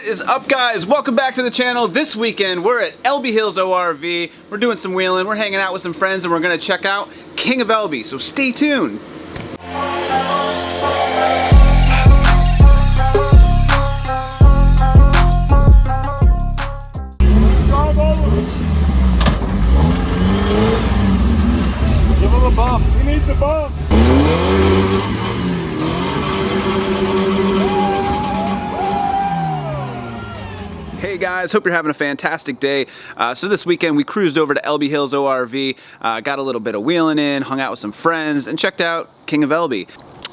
is up, guys? Welcome back to the channel. This weekend we're at Elbe Hills ORV. We're doing some wheeling, we're hanging out with some friends, and we're gonna check out King of Elbe, so stay tuned. Give him a bump. He needs a bump. Hey guys, hope you're having a fantastic day. So this weekend we cruised over to Elbe Hills ORV, got a little bit of wheeling in, hung out with some friends, and checked out King of Elbe.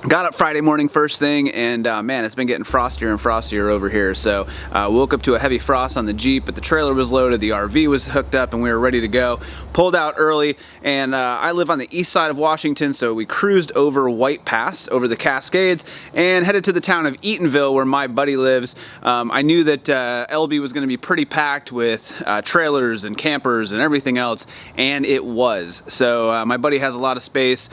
Got up Friday morning first thing, and man, it's been getting frostier and frostier over here. So woke up to a heavy frost on the Jeep, but the trailer was loaded, the RV was hooked up, and we were ready to go. Pulled out early, and I live on the east side of Washington, so we cruised over White Pass, over the Cascades, and headed to the town of Eatonville, where my buddy lives. I knew that Elbe was going to be pretty packed with trailers and campers and everything else, and it was. So my buddy has a lot of space,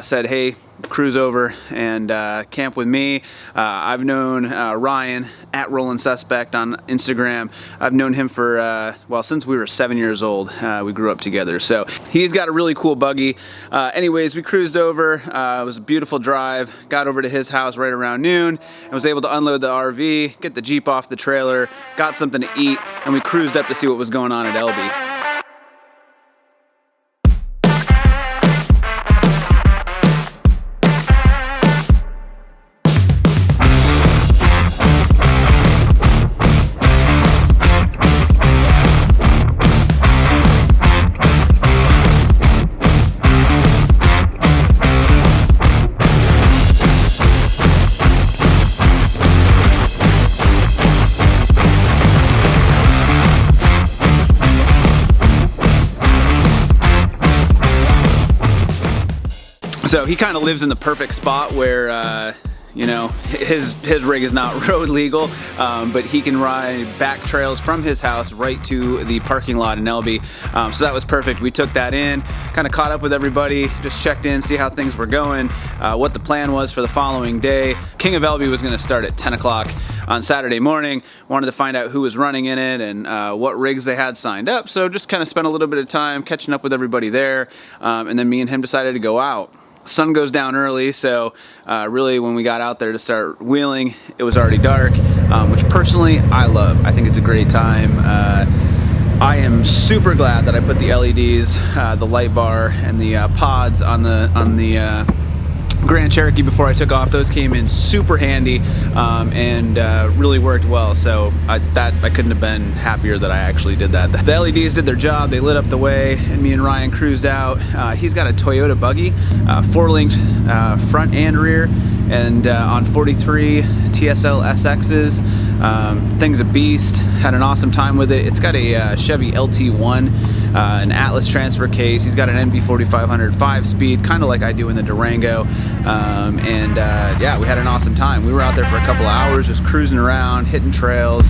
said, hey, cruise over and camp with me. I've known Ryan at Rollin' Suspect on Instagram. I've known him for, well, since we were 7 years old. We grew up together. So he's got a really cool buggy. Anyways, we cruised over. It was a beautiful drive. Got over to his house right around noon and was able to unload the RV, get the Jeep off the trailer, got something to eat, and we cruised up to see what was going on at Elbe. So he kind of lives in the perfect spot where, you know, his rig is not road legal, but he can ride back trails from his house right to the parking lot in Elbe. So that was perfect. We took that in, kind of caught up with everybody, just checked in, see how things were going, what the plan was for the following day. King of Elbe was going to start at 10 o'clock on Saturday morning. Wanted to find out who was running in it and what rigs they had signed up. So just kind of spent a little bit of time catching up with everybody there, and then me and him decided to go out. Sun goes down early, so really when we got out there to start wheeling, it was already dark, which personally I love. I think it's a great time. I am super glad that I put the LEDs, the light bar, and the pods on the Grand Cherokee before I took off. Those came in super handy and really worked well, so I couldn't have been happier that I actually did that. The LEDs did their job, they lit up the way, and me and Ryan cruised out. He's got a Toyota buggy, 4-link front and rear, and on 43 TSL SXs. Thing's a beast, had an awesome time with it. It's got a Chevy LT1, an Atlas transfer case. He's got an MV4500 5-speed, kind of like I do in the Durango. Yeah, we had an awesome time. We were out there for a couple of hours just cruising around, hitting trails.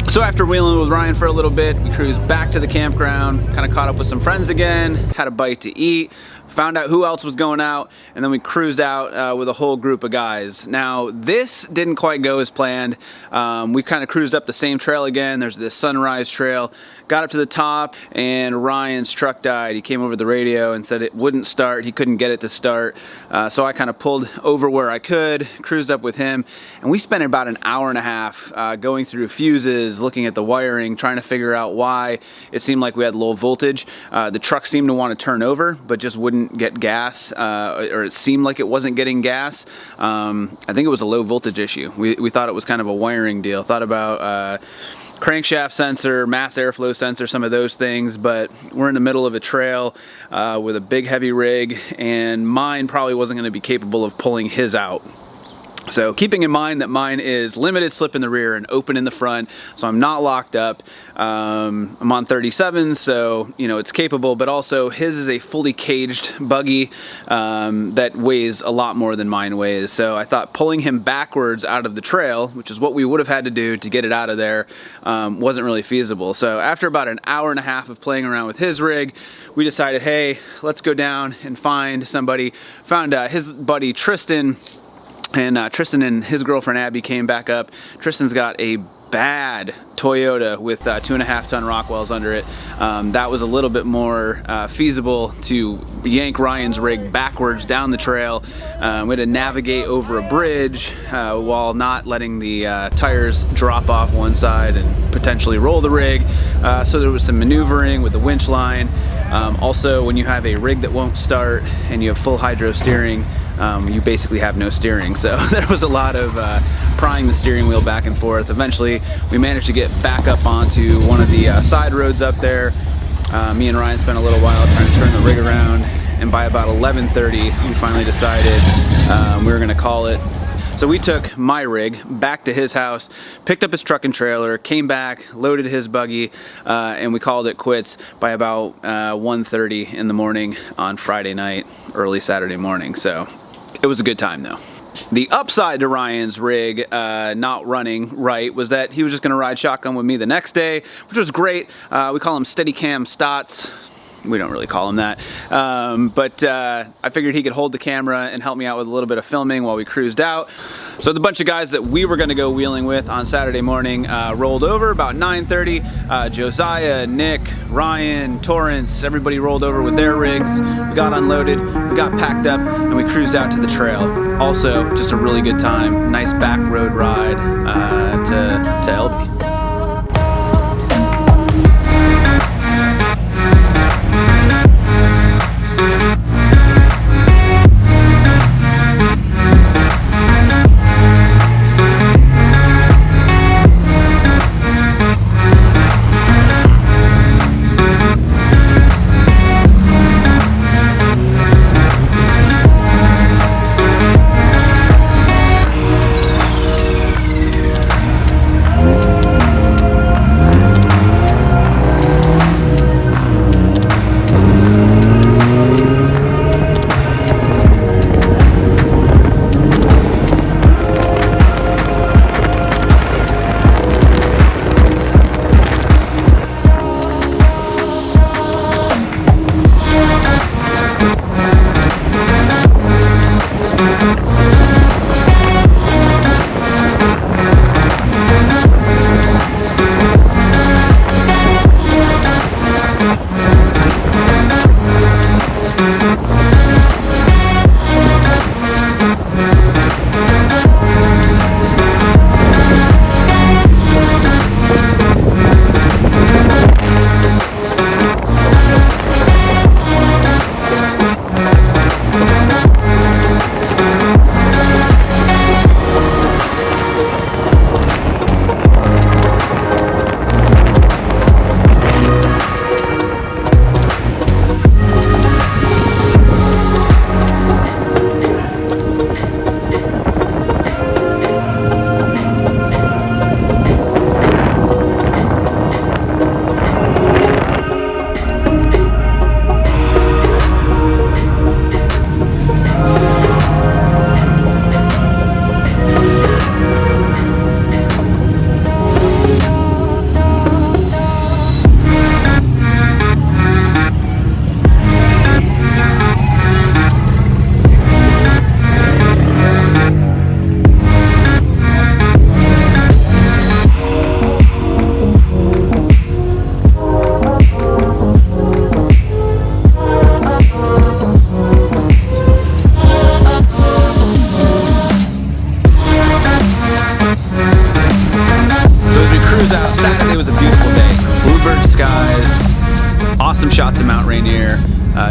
So after wheeling with Ryan for a little bit, we cruised back to the campground, kind of caught up with some friends again, had a bite to eat, found out who else was going out, and then we cruised out with a whole group of guys. Now, this didn't quite go as planned. We kind of cruised up the same trail again. There's this sunrise trail. Got up to the top, and Ryan's truck died. He came over the radio and said it wouldn't start. He couldn't get it to start. So I kind of pulled over where I could, cruised up with him, and we spent about an hour and a half going through fuses, looking at the wiring, trying to figure out why it seemed like we had low voltage. The truck seemed to want to turn over, but just wouldn't get gas, or it seemed like it wasn't getting gas. I think it was a low voltage issue. We thought it was kind of a wiring deal. Thought about crankshaft sensor, mass airflow sensor, some of those things, but we're in the middle of a trail with a big heavy rig, and mine probably wasn't going to be capable of pulling his out. So keeping in mind that mine is limited slip in the rear and open in the front, so I'm not locked up. I'm on 37, so you know it's capable, but also his is a fully caged buggy that weighs a lot more than mine weighs. So I thought pulling him backwards out of the trail, which is what we would have had to do to get it out of there, wasn't really feasible. So after about an hour and a half of playing around with his rig, we decided, hey, let's go down and find somebody. Found his buddy Tristan. And Tristan and his girlfriend Abby came back up. Tristan's got a bad Toyota with 2.5 ton Rockwells under it. That was a little bit more feasible to yank Ryan's rig backwards down the trail. We had to navigate over a bridge while not letting the tires drop off one side and potentially roll the rig. So there was some maneuvering with the winch line. Also, when you have a rig that won't start and you have full hydro steering, you basically have no steering. So there was a lot of prying the steering wheel back and forth. Eventually, we managed to get back up onto one of the side roads up there. Me and Ryan spent a little while trying to turn the rig around, and by about 11:30, we finally decided we were gonna call it. So we took my rig back to his house, picked up his truck and trailer, came back, loaded his buggy, and we called it quits by about 1:30 in the morning on Friday night, early Saturday morning. So it was a good time though. The upside to Ryan's rig not running right was that he was just gonna ride shotgun with me the next day, which was great. We call him Steadicam Stotts. We don't really call him that, but I figured he could hold the camera and help me out with a little bit of filming while we cruised out. So the bunch of guys that we were going to go wheeling with on Saturday morning rolled over about 9:30. Josiah, Nick, Ryan, Torrance, everybody rolled over with their rigs. We got unloaded, we got packed up, and we cruised out to the trail. Also, just a really good time. Nice back road ride to Elbe.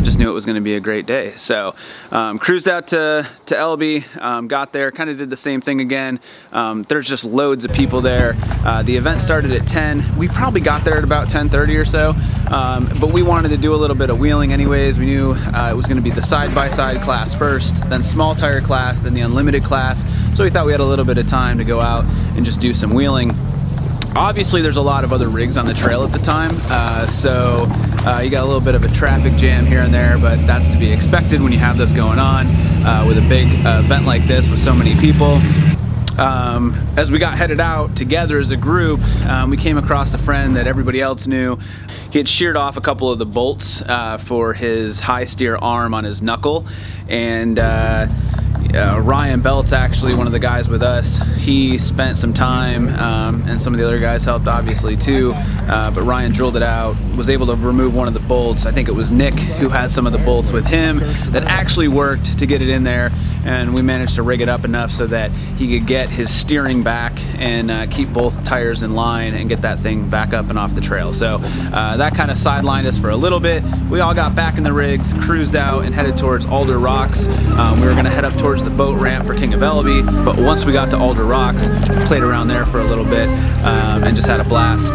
just knew it was going to be a great day. So cruised out to Elbe, got there, kind of did the same thing again. There's just loads of people there. The event started at 10. We probably got there at about 10:30 or so, but we wanted to do a little bit of wheeling anyways. We knew it was going to be the side-by-side class first, then small tire class, then the unlimited class. So we thought we had a little bit of time to go out and just do some wheeling. Obviously there's a lot of other rigs on the trail at the time, so you got a little bit of a traffic jam here and there, but that's to be expected when you have this going on with a big event like this with so many people. As we got headed out together as a group, we came across a friend that everybody else knew. He had sheared off a couple of the bolts for his high steer arm on his knuckle, and Ryan Belt's actually one of the guys with us. He spent some time, and some of the other guys helped obviously too, but Ryan drilled it out, was able to remove one of the bolts. I think it was Nick who had some of the bolts with him that actually worked to get it in there, and we managed to rig it up enough so that he could get his steering back and keep both tires in line and get that thing back up and off the trail. So that kind of sidelined us for a little bit. We all got back in the rigs, cruised out and headed towards Alder Rocks. We were gonna head up towards the boat ramp for King of Elbe, but once we got to Alder Rocks, we played around there for a little bit and just had a blast.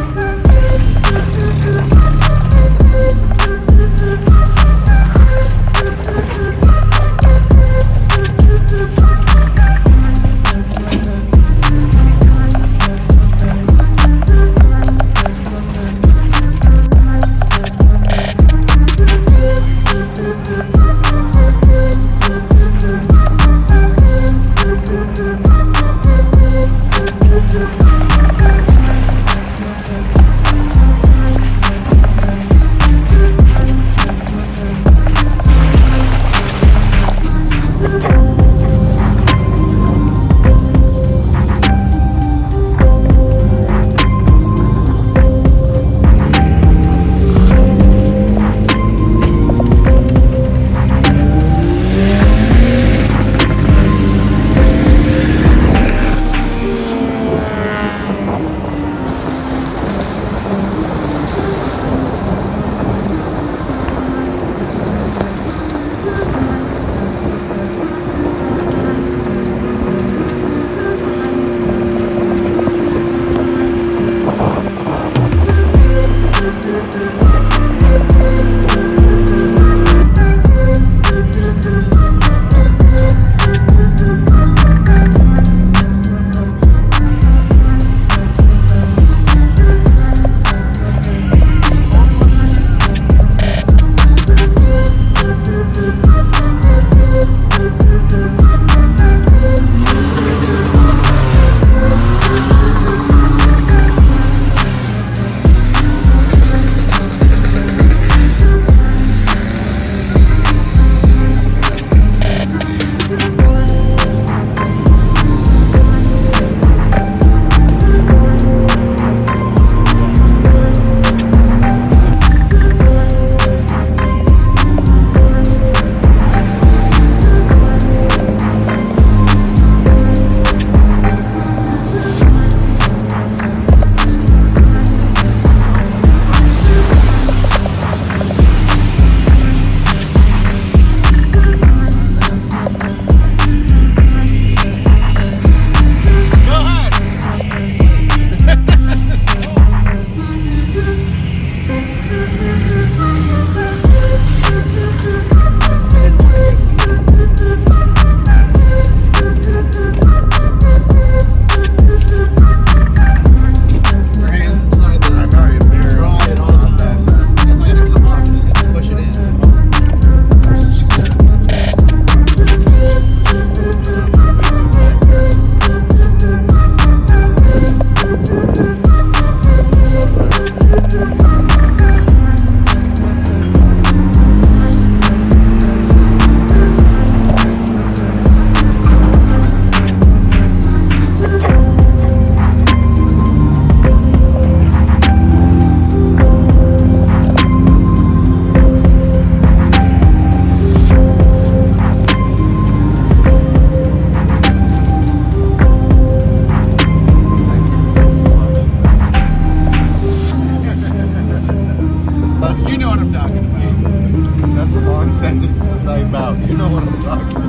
needs to time out. You know what I'm talking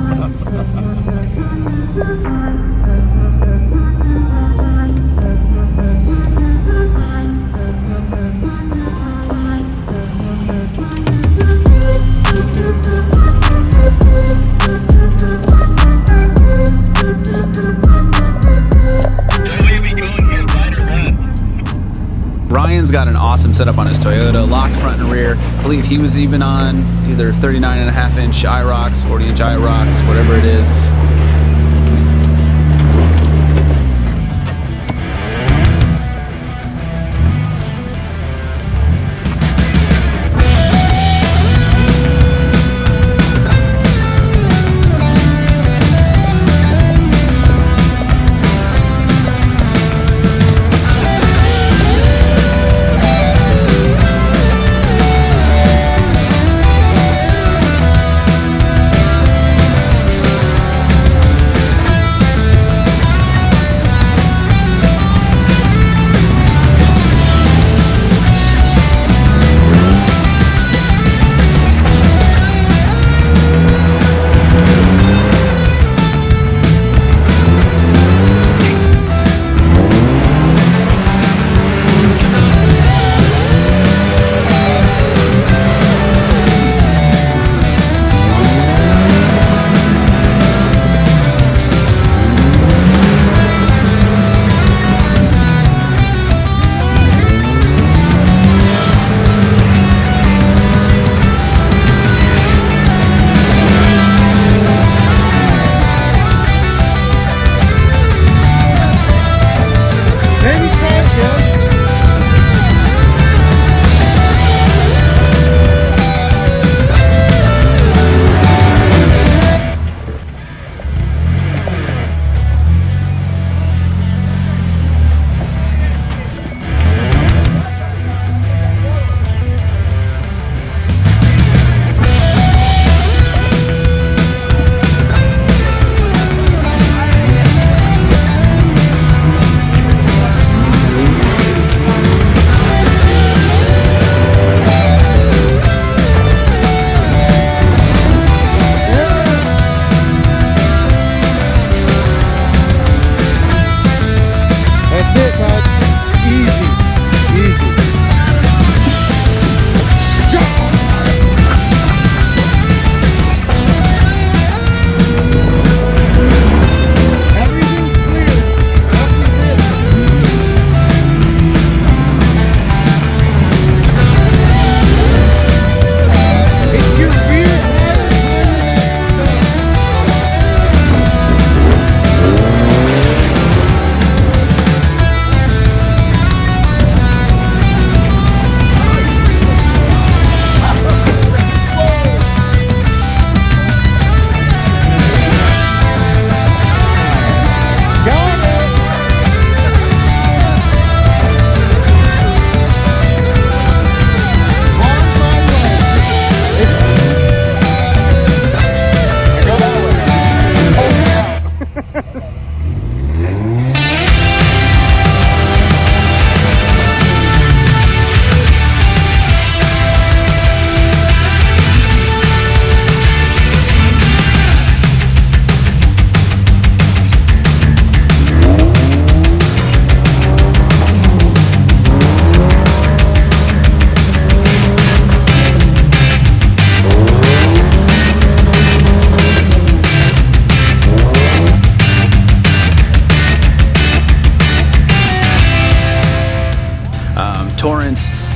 Ryan's got an awesome setup on his Toyota, locked front and rear. I believe he was even on either 39.5-inch IROCs, 40-inch IROCs, whatever it is.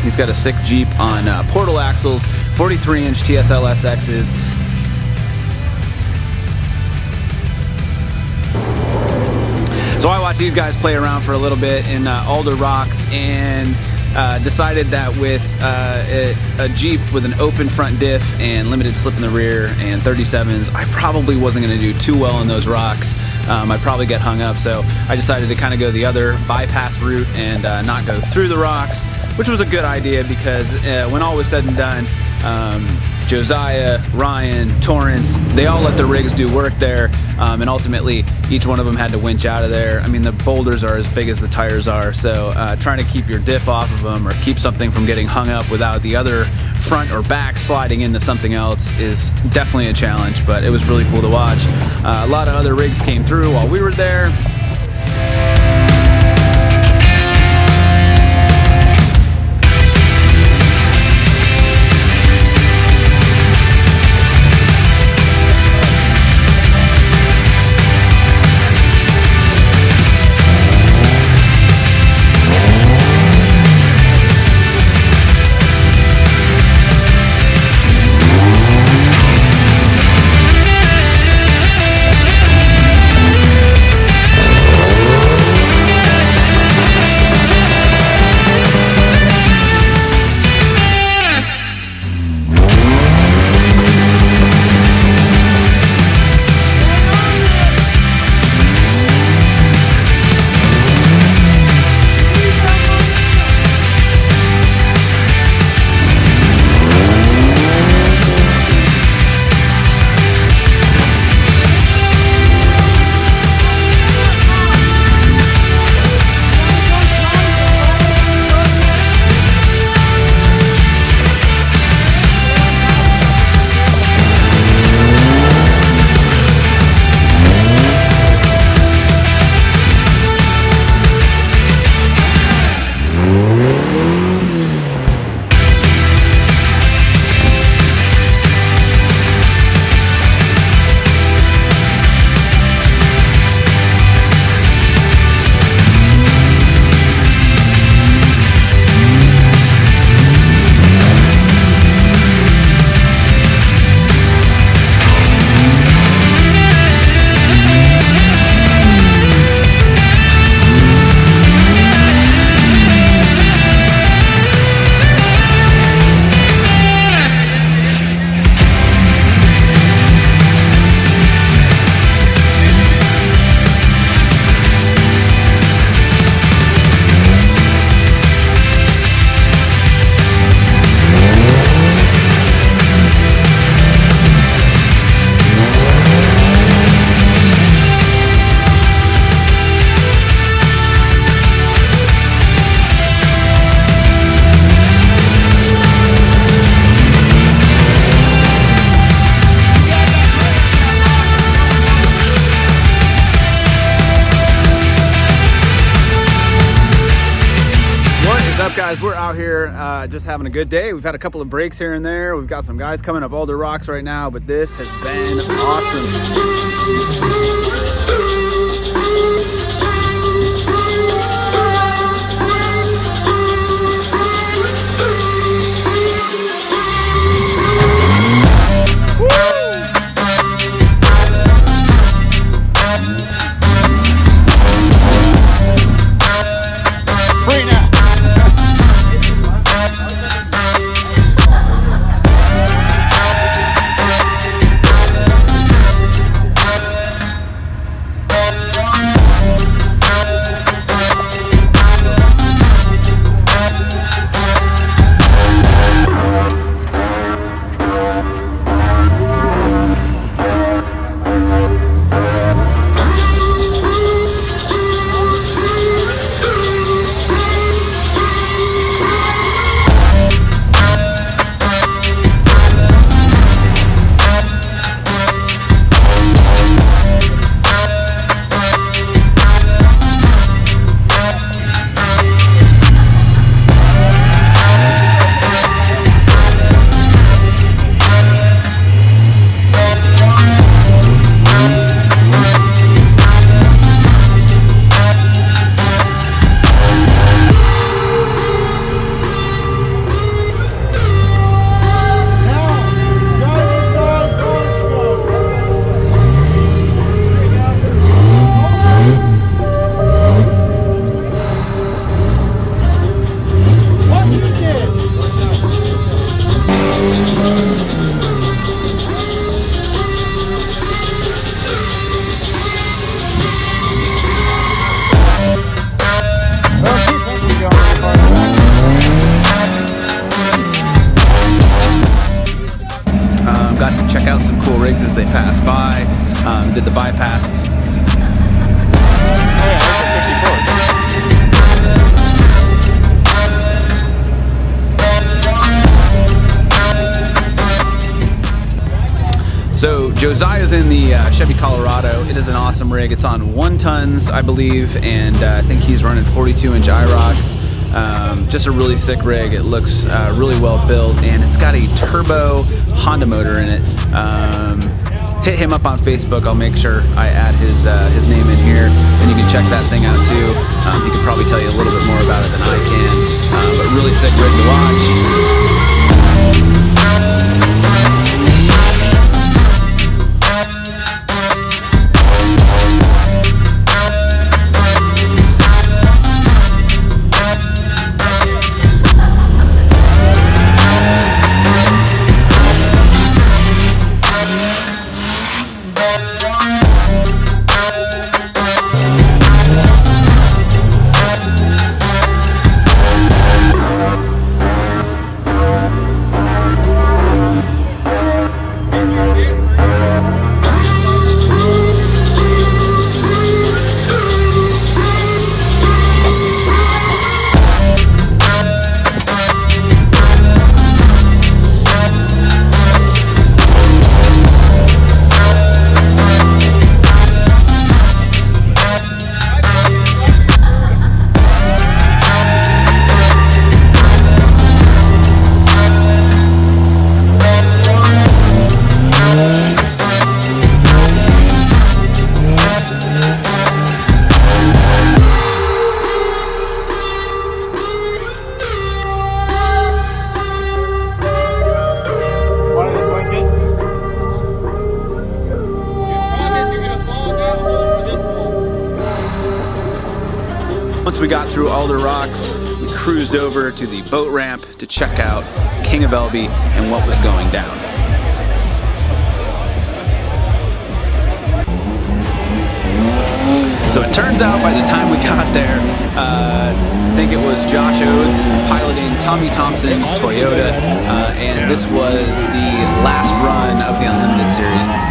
He's got a sick Jeep on portal axles, 43-inch TSL SXs. So I watched these guys play around for a little bit in Alder Rocks and decided that with a Jeep with an open front diff and limited slip in the rear and 37s, I probably wasn't going to do too well in those rocks. I'd probably get hung up, so I decided to kind of go the other bypass route and not go through the rocks, which was a good idea because when all was said and done, Josiah, Ryan, Torrance, they all let their rigs do work there. and ultimately each one of them had to winch out of there. I mean, the boulders are as big as the tires are, so trying to keep your diff off of them or keep something from getting hung up without the other front or back sliding into something else is definitely a challenge, but it was really cool to watch. A lot of other rigs came through while we were there. Guys, we're out here just having a good day. We've had a couple of breaks here and there. We've got some guys coming up Alder Rocks right now, but this has been awesome. Got to check out some cool rigs as they pass by. did the bypass. Oh yeah, that's a 54. So Josiah's in the Chevy Colorado. It is an awesome rig. It's on 1 tons, I believe, and I think he's running 42-inch IROCs. Just a really sick rig. It looks really well built, and it's got a turbo Honda motor in it. Hit him up on Facebook. I'll make sure I add his name in here, and you can check that thing out too. He could probably tell you a little bit more about it than I can, but really sick rig to watch. Once we got through all the rocks, we cruised over to the boat ramp to check out King of Elbe and what was going down. So it turns out by the time we got there, I think it was Josh Oates piloting Tommy Thompson's Toyota, and this was the last run of the Unlimited series.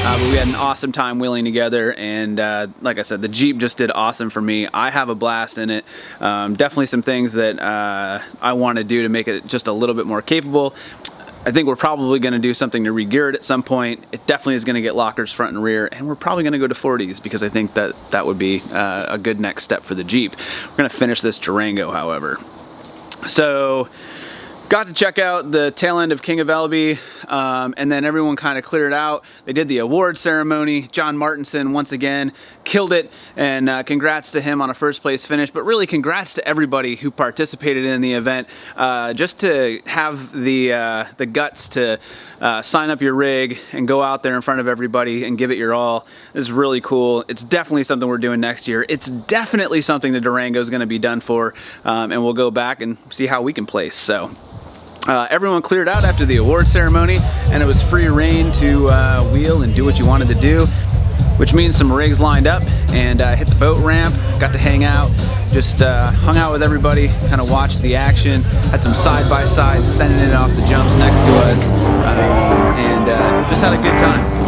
But we had an awesome time wheeling together, and like I said, the Jeep just did awesome for me. I have a blast in it. Definitely some things that I want to do to make it just a little bit more capable. I think we're probably going to do something to re-gear it at some point. It definitely is going to get lockers front and rear, and we're probably going to go to 40s because I think that that would be a good next step for the Jeep. We're going to finish this Durango, however. So Got to check out the tail end of King of Elbe, and then everyone kind of cleared out. They did the award ceremony. John Martinson, once again, killed it, and congrats to him on a first place finish, but really congrats to everybody who participated in the event. Just to have the guts to sign up your rig and go out there in front of everybody and give it your all is really cool. It's definitely something we're doing next year. It's definitely something the Durango is going to be done for, and we'll go back and see how we can place. So. Everyone cleared out after the award ceremony, and it was free reign to wheel and do what you wanted to do, which means some rigs lined up and hit the boat ramp, got to hang out, just hung out with everybody, kind of watched the action, had some side-by-sides sending it off the jumps next to us, and just had a good time.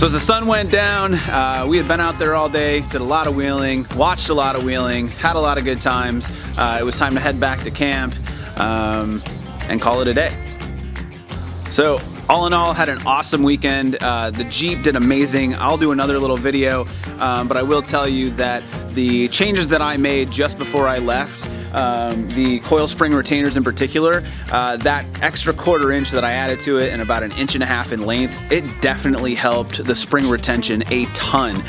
So as the sun went down, we had been out there all day, did a lot of wheeling, watched a lot of wheeling, had a lot of good times. It was time to head back to camp and call it a day. So all in all, had an awesome weekend. The Jeep did amazing. I'll do another little video, but I will tell you that the changes that I made just before I left, the coil spring retainers in particular, that extra 1/4 inch that I added to it and about 1.5 inches in length, it definitely helped the spring retention a ton.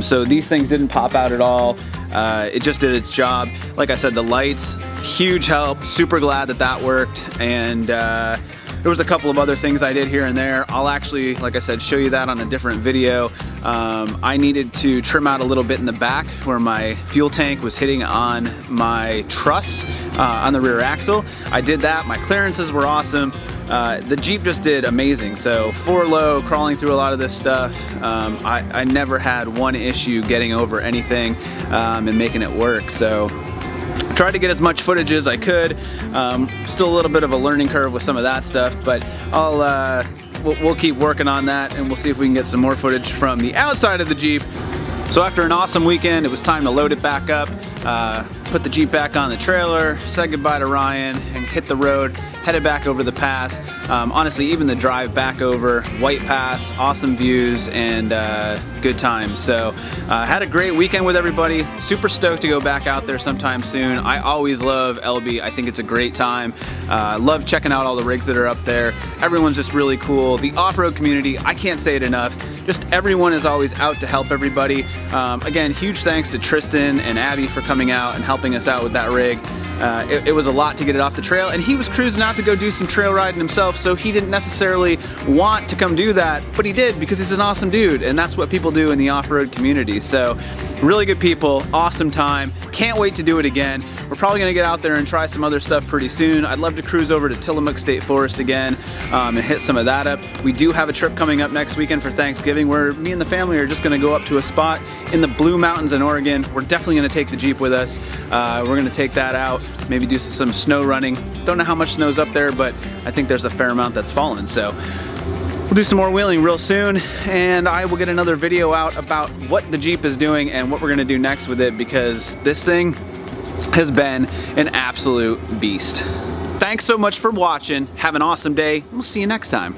So these things didn't pop out at all. It just did its job. Like I said, the lights, huge help. Super glad that that worked. And there was a couple of other things I did here and there. I'll actually, like I said, show you that on a different video. I needed to trim out a little bit in the back where my fuel tank was hitting on my truss on the rear axle. I did that. My clearances were awesome. The Jeep just did amazing. So 4 low, crawling through a lot of this stuff. I never had one issue getting over anything and making it work. So tried to get as much footage as I could. Still a little bit of a learning curve with some of that stuff, but we'll keep working on that, and we'll see if we can get some more footage from the outside of the Jeep. So after an awesome weekend, it was time to load it back up, put the Jeep back on the trailer, said goodbye to Ryan, and hit the road, headed back over the pass. Honestly, even the drive back over, White Pass, awesome views, and good times. So had a great weekend with everybody. Super stoked to go back out there sometime soon. I always love Elbe. I think it's a great time. Love checking out all the rigs that are up there. Everyone's just really cool. The off-road community, I can't say it enough. Just everyone is always out to help everybody. Again, huge thanks to Tristan and Abby for coming out and helping us out with that rig. It was a lot to get it off the trail, and he was cruising out to go do some trail riding himself, so he didn't necessarily want to come do that, but he did because he's an awesome dude, and that's what people do in the off-road community. So really good people, awesome time. Can't wait to do it again. We're probably gonna get out there and try some other stuff pretty soon. I'd love to cruise over to Tillamook State Forest again and hit some of that up. We do have a trip coming up next weekend for Thanksgiving where me and the family are just gonna go up to a spot in the Blue Mountains in Oregon. We're definitely gonna take the Jeep with us. We're gonna take that out, maybe do some snow running. Don't know how much snow's up there, but I think there's a fair amount that's fallen. So we'll do some more wheeling real soon, and I will get another video out about what the Jeep is doing and what we're gonna do next with it, because this thing has been an absolute beast. Thanks so much for watching. Have an awesome day. We'll see you next time.